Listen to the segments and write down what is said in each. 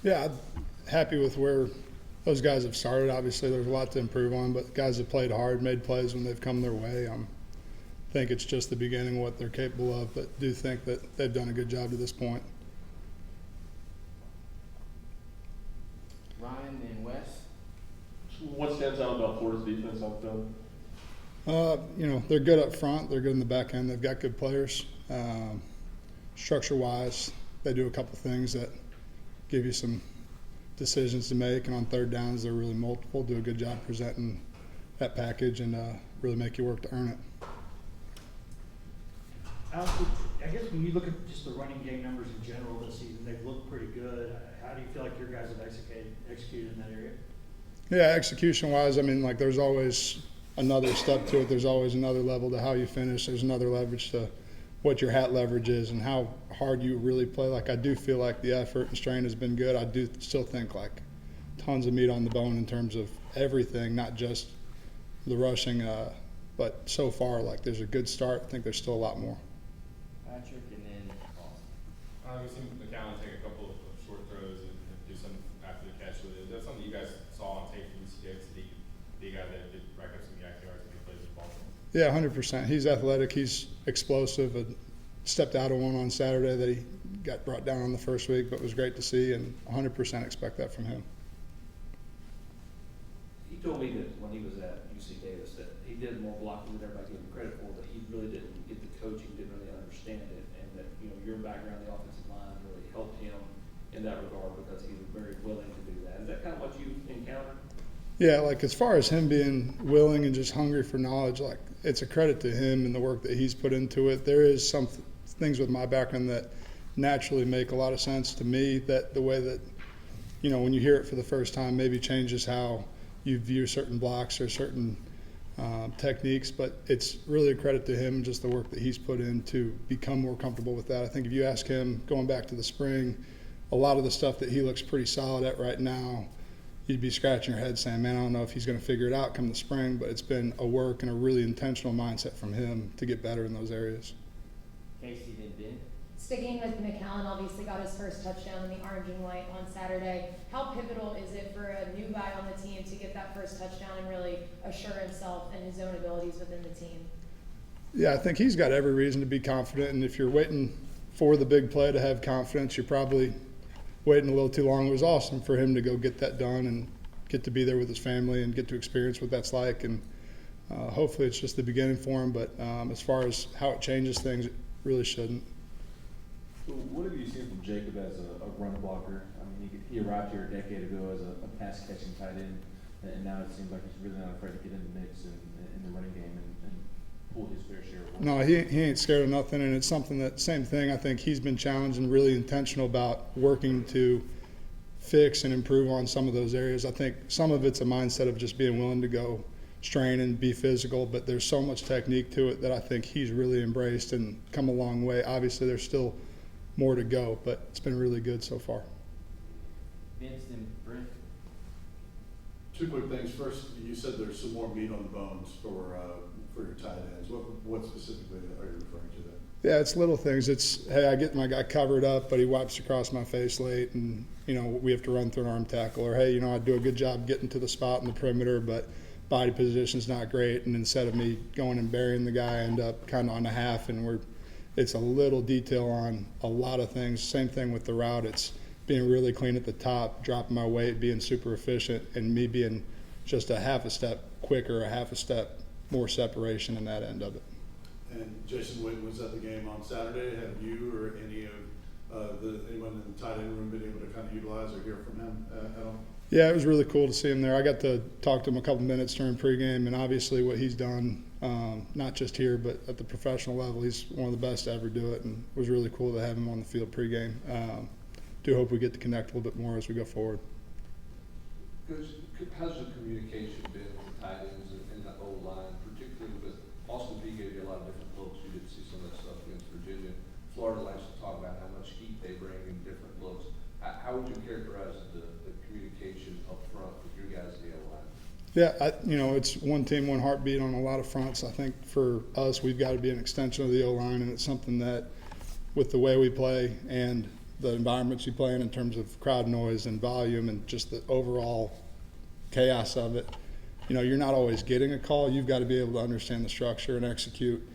Yeah, I'm happy with where those guys have started. Obviously, there's a lot to improve on, but guys have played hard, made plays when they've come their way. I think it's just the beginning of what they're capable of, but do think that they've done a good job to this point. Ryan and Wes. What stands out about Florida's defense out there? They're good up front. They're good in the back end. They've got good players. Structure-wise, they do a couple things that give you some decisions to make, and on third downs, they're really multiple. Do a good job presenting that package and really make you work to earn it. Alec, I guess when you look at just the running game numbers in general this season, they've looked pretty good. How do you feel like your guys have executed in that area? Yeah, execution-wise, there's always another step to it. There's always another level to how you finish. There's another leverage to what your hat leverage is and how hard you really play. I do feel like the effort and strain has been good. I do still think tons of meat on the bone in terms of everything, not just the rushing. But so far, there's a good start. I think there's still a lot more. Patrick and then Austin. We've seen McAllen take a couple of short throws and do something after the catch with it. Is that something you guys saw on tape from UCX? The guy that did rack up some yak yards and he plays the ball? Yeah, 100%. He's athletic. He's explosive. Stepped out of one on Saturday that he got brought down on the first week, but was great to see, and 100% expect that from him. He told me that when he was at UC Davis that he did more blocking than everybody gave him credit for, but he really didn't get the coaching, didn't really understand it, and that your background, the offensive line, really helped him in that regard because he was very willing to do that. Is that kind of what you encountered? Yeah, as far as him being willing and just hungry for knowledge, it's a credit to him and the work that he's put into it. There is some things with my background that naturally make a lot of sense to me, that the way that, when you hear it for the first time, maybe changes how you view certain blocks or certain techniques, but it's really a credit to him, just the work that he's put in to become more comfortable with that. I think if you ask him, going back to the spring, a lot of the stuff that he looks pretty solid at right now, you'd be scratching your head saying, man, I don't know if he's going to figure it out come the spring, but it's been a work and a really intentional mindset from him to get better in those areas. Casey then Ben. Sticking with McAllen, obviously got his first touchdown in the orange and white on Saturday. How pivotal is it for a new guy on the team to get that first touchdown and really assure himself and his own abilities within the team? Yeah, I think he's got every reason to be confident, and if you're waiting for the big play to have confidence, you're probably waiting a little too long. It was awesome for him to go get that done and get to be there with his family and get to experience what that's like, and hopefully it's just the beginning for him, but as far as how it changes things, it really shouldn't. So what have you seen from Jacob as a run blocker? He arrived here a decade ago as a pass-catching tight end, and now it seems like he's really not afraid to get in the mix in the running game and pull his fair share of work. No, he ain't scared of nothing, and it's something that, same thing, I think he's been challenged and really intentional about working to fix and improve on some of those areas. I think some of it's a mindset of just being willing to go strain and be physical, but there's so much technique to it that I think he's really embraced and come a long way. Obviously, there's still more to go, but it's been really good so far. Vince and Brent. Two quick things. First, you said there's some more meat on the bones for your tight ends. What specifically are you referring to there? Yeah, it's little things. It's, hey, I get my guy covered up, but he wipes across my face late, and, we have to run through an arm tackle. Or, hey, I do a good job getting to the spot in the perimeter, but body position's not great, and instead of me going and burying the guy, I end up kind of on the half, and it's a little detail on a lot of things. Same thing with the route. It's being really clean at the top, dropping my weight, being super efficient, and me being just a half a step quicker, a half a step more separation in that end of it. And Jason Witten was at the game on Saturday. Have you or any of anyone in the tight end room been able to kind of utilize or hear from him at all? Yeah, it was really cool to see him there. I got to talk to him a couple minutes during pregame, and obviously what he's done, not just here, but at the professional level, he's one of the best to ever do it, and it was really cool to have him on the field pregame. Do hope we get to connect a little bit more as we go forward. How's the communication been with tight ends in the O-line, particularly with Austin Peay gave you a lot of different looks. You did see some of that stuff against Virginia. Florida likes to talk about how much heat they bring in different looks. How would you characterize the communication up front with your guys in the O-line? Yeah, it's one team, one heartbeat on a lot of fronts. I think for us, we've got to be an extension of the O-line, and it's something that with the way we play and the environments you play in terms of crowd noise and volume and just the overall chaos of it, you're not always getting a call. You've got to be able to understand the structure and execute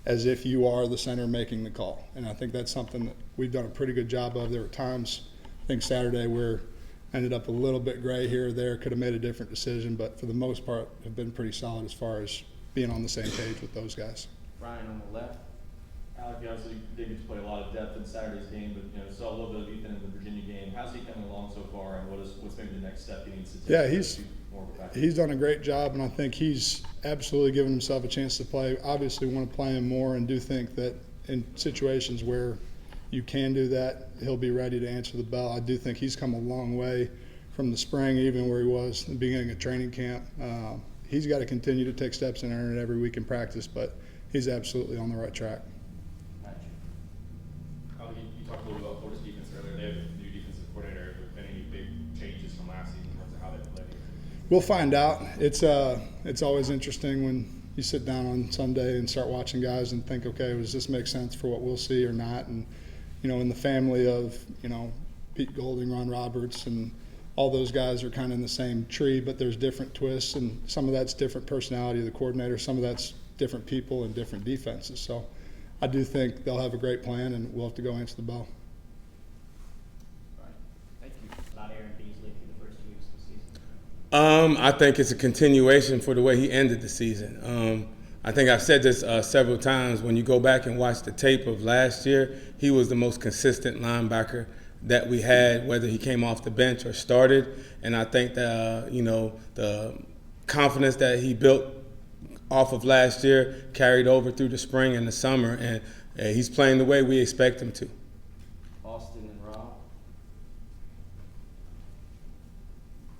as if you are the center making the call. And I think that's something that we've done a pretty good job of. There were times, I think Saturday, where ended up a little bit gray here or there, could have made a different decision, but for the most part have been pretty solid as far as being on the same page with those guys. Ryan on the left. Alec, you obviously did get to play a lot of depth in Saturday's game, but saw a little bit of Ethan in the Virginia game. How's he coming along so far, and what's maybe the next step he needs to take? Yeah, to be more of a factor? he's done a great job, and I think he's absolutely given himself a chance to play. Obviously want to play him more, and do think that in situations where you can do that, he'll be ready to answer the bell. I do think he's come a long way from the spring, even where he was in the beginning of training camp. He's got to continue to take steps and earn it every week in practice, but he's absolutely on the right track. Patrick. You talked a little about Florida's defense earlier. They have a new defensive coordinator. Have there been any big changes from last season in terms of how they play? We'll find out. It's always interesting when you sit down on Sunday and start watching guys and think, okay, does this make sense for what we'll see or not? And in the family of Pete Golding, Ron Roberts, and all those guys are kind of in the same tree, but there's different twists, and some of that's different personality of the coordinator, some of that's different people and different defenses. So I do think they'll have a great plan, and we'll have to go answer the bell. Right. Thank you. A lot of Aaron Beasley through the first 2 weeks of the season. I think it's a continuation for the way he ended the season. I think I've said this several times. When you go back and watch the tape of last year, he was the most consistent linebacker that we had, whether he came off the bench or started. And I think that, the confidence that he built off of last year carried over through the spring and the summer, and he's playing the way we expect him to. Austin and Rob.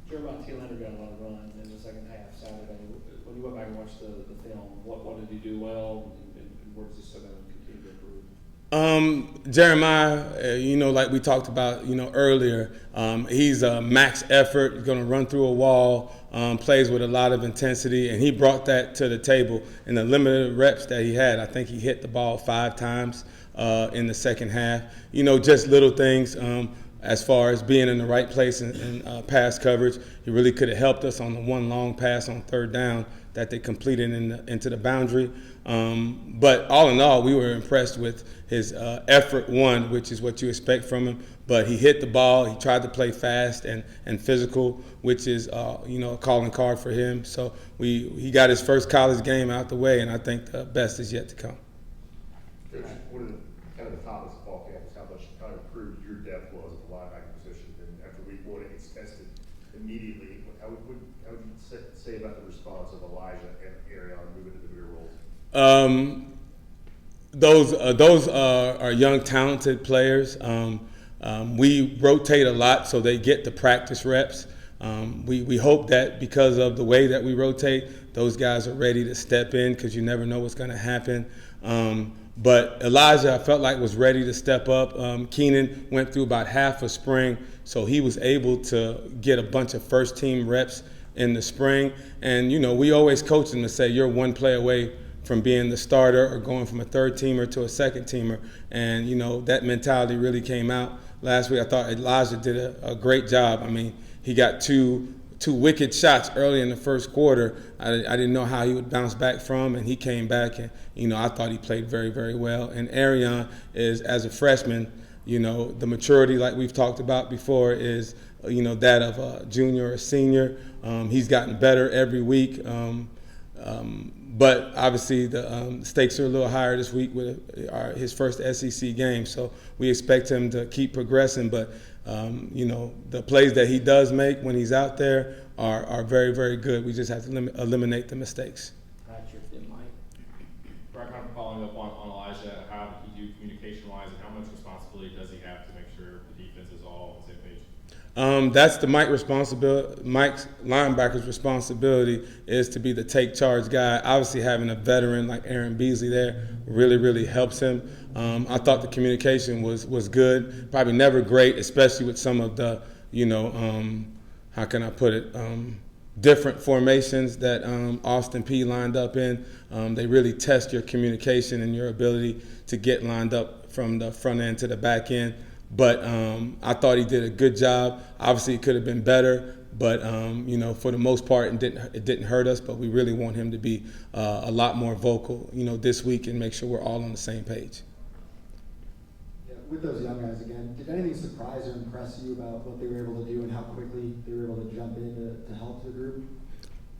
Jeremiah Thielander got a lot of run in the second half Saturday. When you went back and watched the film, what did he do well, and where does he still got to continue to improve? Jeremiah, like we talked about, earlier, he's a max effort. He's going to run through a wall, plays with a lot of intensity, and he brought that to the table in the limited reps that he had. I think he hit the ball 5 times in the second half. Just little things as far as being in the right place and pass coverage. He really could have helped us on the one long pass on 3rd down that they completed into the boundary. But all in all, we were impressed with his effort, which is what you expect from him. But he hit the ball. He tried to play fast and physical, which is a calling card for him. So he got his first college game out the way, and I think the best is yet to come. Coach, one of the comments of fall camp is how improved your depth was at the linebacker position, and after week 1 it gets tested immediately. How would you say about the response of Elijah and Arion moving to the bigger roles? Those are young, talented players. We rotate a lot so they get the practice reps. We hope that because of the way that we rotate, those guys are ready to step in, because you never know what's going to happen. But Elijah, I felt like, was ready to step up. Keenan went through about half a spring, so he was able to get a bunch of first-team reps in the spring. And, we always coach them to say you're one play away from being the starter or going from a 3rd-teamer to a 2nd-teamer. And, that mentality really came out last week. I thought Elijah did a great job. I mean, he got two wicked shots early in the first quarter. I didn't know how he would bounce back from, and he came back, and, I thought he played very, very well. And Arion is, as a freshman, the maturity, like we've talked about before, is, that of a junior or senior. He's gotten better every week. But obviously the stakes are a little higher this week with his first SEC game. So we expect him to keep progressing. But, the plays that he does make when he's out there are very, very good. We just have to eliminate the mistakes. Patrick and Mike. Brad, kind of following up on Elijah, how did he do communication-wise, and how much responsibility does he have to make sure the defense is all on the same page? That's the Mike's linebacker's responsibility, is to be the take charge guy. Obviously, having a veteran like Aaron Beasley there really, really helps him. I thought the communication was good. Probably never great, especially with some of the, how can I put it, different formations that Austin Peay lined up in. They really test your communication and your ability to get lined up from the front end to the back end. But I thought he did a good job. Obviously, it could have been better, but for the most part, it didn't hurt us. But we really want him to be a lot more vocal, this week, and make sure we're all on the same page. Yeah, with those young guys again, did anything surprise or impress you about what they were able to do and how quickly they were able to jump in to help the group?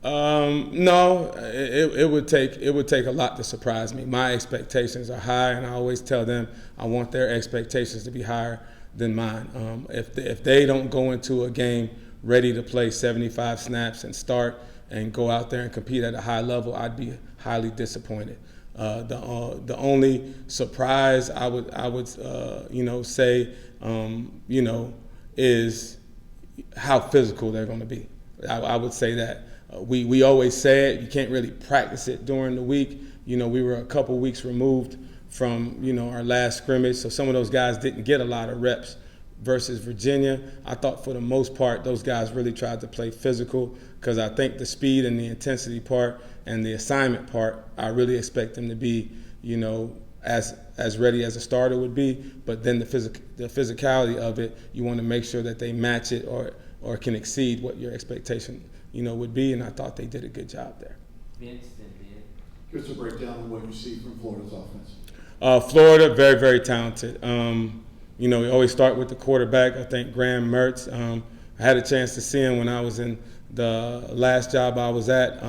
No, it would take a lot to surprise me. My expectations are high, and I always tell them I want their expectations to be higher than mine. If they don't go into a game ready to play 75 snaps and start and go out there and compete at a high level, I'd be highly disappointed. The only surprise I would say is how physical they're going to be. I would say that. We always say it, you can't really practice it during the week. We were a couple weeks removed from, our last scrimmage, so some of those guys didn't get a lot of reps versus Virginia. I thought for the most part those guys really tried to play physical because I think the speed and the intensity part and the assignment part, I really expect them to be, as ready as a starter would be, but then the physicality of it, you want to make sure that they match it or can exceed what your expectation would be, and I thought they did a good job there. Vince then did. Give us a breakdown of what you see from Florida's offense. Florida, very, very talented. We always start with the quarterback. I think Graham Mertz. I had a chance to see him when I was in the last job I was at,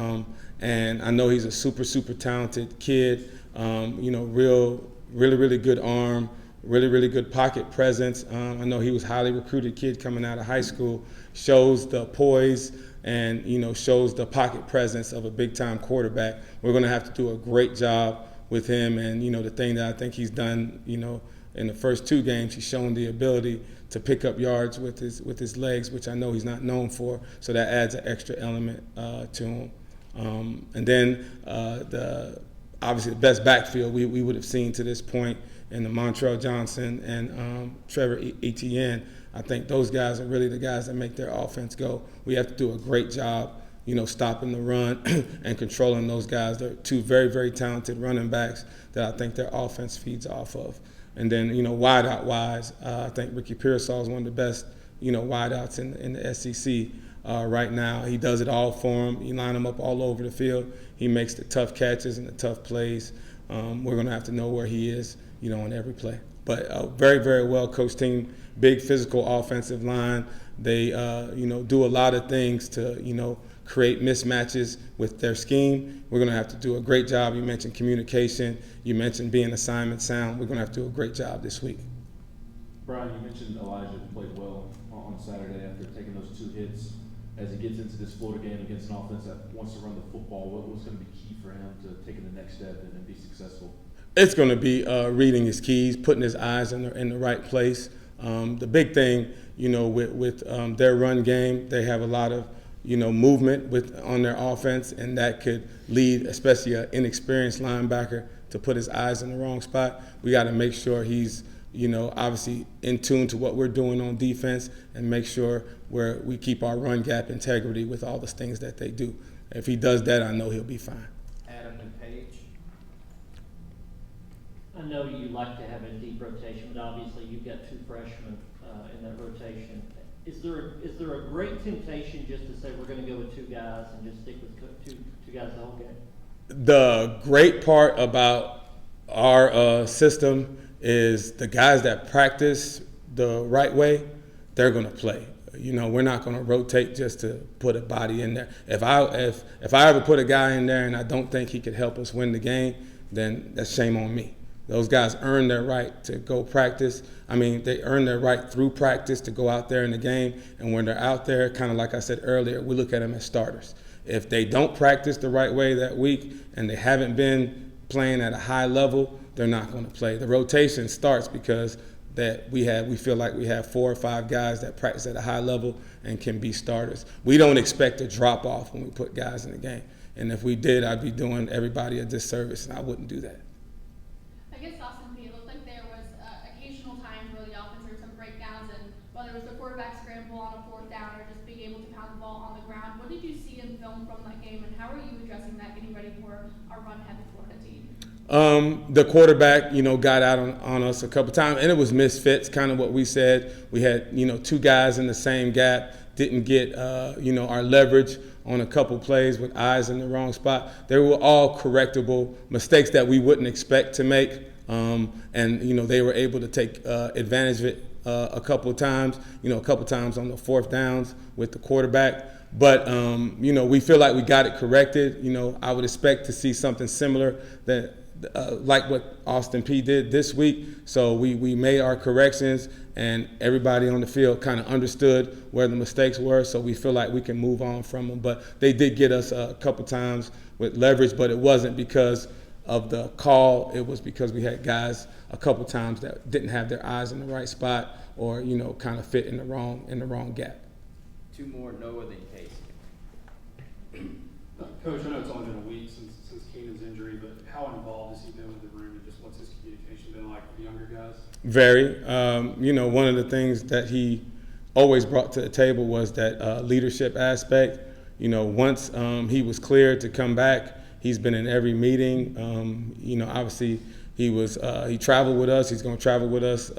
and I know he's a super, super talented kid. Really good arm, really good pocket presence. I know he was a highly recruited kid coming out of high school. Shows the poise and shows the pocket presence of a big-time quarterback. We're going to have to do a great job with him, and the thing that I think he's done, in the first two games, he's shown the ability to pick up yards with his legs, which I know he's not known for. So that adds an extra element to him. And then obviously the best backfield we would have seen to this point in the Montrell Johnson and Trevor Etienne. I think those guys are really the guys that make their offense go. We have to do a great job, stopping the run and controlling those guys. They're two very, very talented running backs that I think their offense feeds off of. And then, wideout-wise, I think Ricky Pearsall is one of the best, wideouts in the SEC right now. He does it all for them. You line him up all over the field. He makes the tough catches and the tough plays. We're going to have to know where he is, on every play. But a very, very well coached team, big physical offensive line. They, do a lot of things to, create mismatches with their scheme. We're going to have to do a great job. You mentioned communication. You mentioned being assignment sound. We're going to have to do a great job this week. Brian, you mentioned Elijah played well on Saturday after taking those two hits. As he gets into this Florida game against an offense that wants to run the football, what's going to be key for him to taking the next step and be successful? It's going to be reading his keys, putting his eyes in the right place. The big thing, with their run game, they have a lot of movement on their offense, and that could lead, especially an inexperienced linebacker, to put his eyes in the wrong spot. We got to make sure he's, obviously in tune to what we're doing on defense and make sure we keep our run gap integrity with all the things that they do. If he does that, I know he'll be fine. Adam and Paige. I know you like to have a deep rotation, but obviously you've got two freshmen in that rotation. Is there a great temptation just to say we're going to go with two guys and just stick with two guys the whole game? The great part about our system is the guys that practice the right way, they're going to play. We're not going to rotate just to put a body in there. If I ever put a guy in there and I don't think he could help us win the game, then that's shame on me. Those guys earn their right to go practice. They earn their right through practice to go out there in the game. And when they're out there, kind of like I said earlier, we look at them as starters. If they don't practice the right way that week and they haven't been playing at a high level, they're not going to play. The rotation starts because we feel like we have 4 or 5 guys that practice at a high level and can be starters. We don't expect a drop off when we put guys in the game. And if we did, I'd be doing everybody a disservice, and I wouldn't do that. I guess Austin P, it looked like there was occasional times where the offense there were some breakdowns, and whether it was the quarterback scramble on a 4th down or just being able to pound the ball on the ground. What did you see in film from that game, and how are you addressing that, getting ready for a run-heavy Florida team? The quarterback, got out on us a couple times, and it was misfits, kind of what we said. We had, two guys in the same gap, didn't get, our leverage on a couple plays with eyes in the wrong spot. They were all correctable mistakes that we wouldn't expect to make, and, they were able to take advantage of it a couple of times, a couple of times on the fourth downs with the quarterback. But, we feel like we got it corrected. I would expect to see something similar that, like what Austin P did this week. So we made our corrections, and everybody on the field kind of understood where the mistakes were. So we feel like we can move on from them. But they did get us a couple times with leverage, but it wasn't because of the call. It was because we had guys a couple times that didn't have their eyes in the right spot, or kind of fit in the wrong gap. Two more, Noah, then Casey. Coach, I know it's only been a week since Keenan's injury, but how involved has he been with the room, and just what's his communication been like with the younger guys? Very. One of the things that he always brought to the table was that leadership aspect. Once he was cleared to come back, he's been in every meeting. Obviously he traveled with us. He's going to travel with us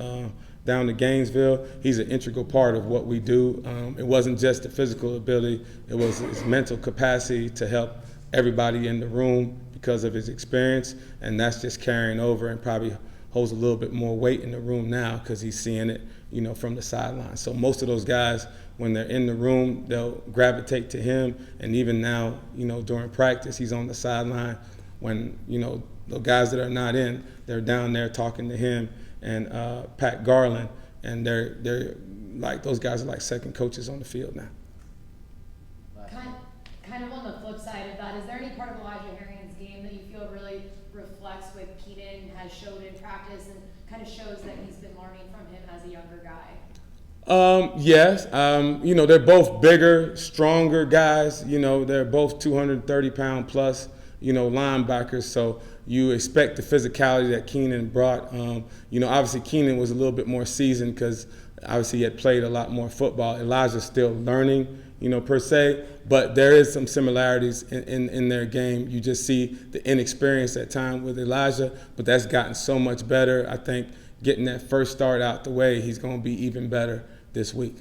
down to Gainesville. He's an integral part of what we do. It wasn't just the physical ability, it was his mental capacity to help everybody in the room because of his experience, and that's just carrying over and probably holds a little bit more weight in the room now because he's seeing it, from the sideline. So most of those guys, when they're in the room, they'll gravitate to him, and even now, during practice, he's on the sideline. When, the guys that are not in, they're down there talking to him and Pat Garland, and they're like, those guys are like second coaches on the field now. Kind of on the flip side of that, is there any part of Elijah Herring's game that you feel really reflects what Keenan has showed in practice and kind of shows that he's been learning from him as a younger guy? Yes. They're both bigger, stronger guys. They're both 230-pound plus, linebackers. So you expect the physicality that Keenan brought. Obviously Keenan was a little bit more seasoned because obviously he had played a lot more football. Elijah's still learning, per se, but there is some similarities in their game. You just see the inexperience at time with Elijah, but that's gotten so much better. I think getting that first start out the way, he's going to be even better this week.